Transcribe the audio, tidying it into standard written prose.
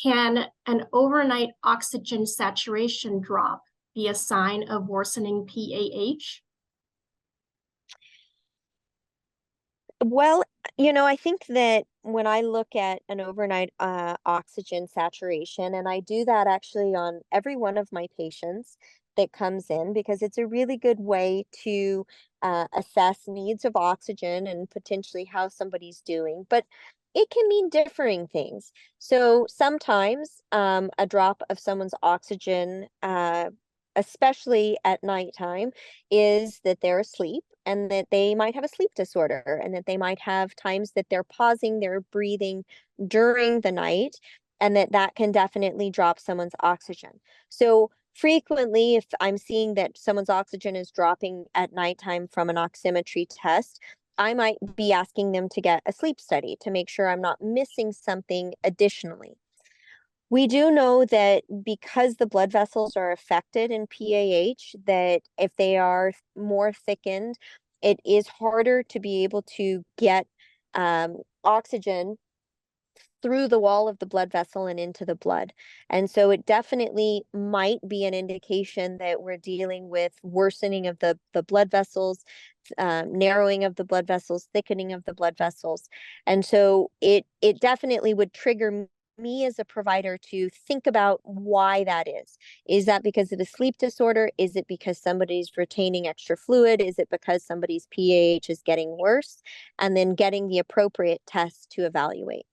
Can an overnight oxygen saturation drop be a sign of worsening PAH? Well, I think that when I look at an overnight oxygen saturation, and I do that actually on every one of my patients that comes in, because it's a really good way to assess needs of oxygen and potentially how somebody's doing. But it can mean differing things. So sometimes a drop of someone's oxygen, especially at nighttime, is that they're asleep and that they might have a sleep disorder and that they might have times that they're pausing their breathing during the night, and that can definitely drop someone's oxygen. So frequently, if I'm seeing that someone's oxygen is dropping at nighttime from an oximetry test, I might be asking them to get a sleep study to make sure I'm not missing something additionally. We do know that because the blood vessels are affected in PAH, that if they are more thickened, it is harder to be able to get oxygen through the wall of the blood vessel and into the blood. And so it definitely might be an indication that we're dealing with worsening of the blood vessels, narrowing of the blood vessels, thickening of the blood vessels. And so it definitely would trigger me as a provider to think about why that is. Is that because of a sleep disorder? Is it because somebody's retaining extra fluid? Is it because somebody's PAH is getting worse? And then getting the appropriate tests to evaluate.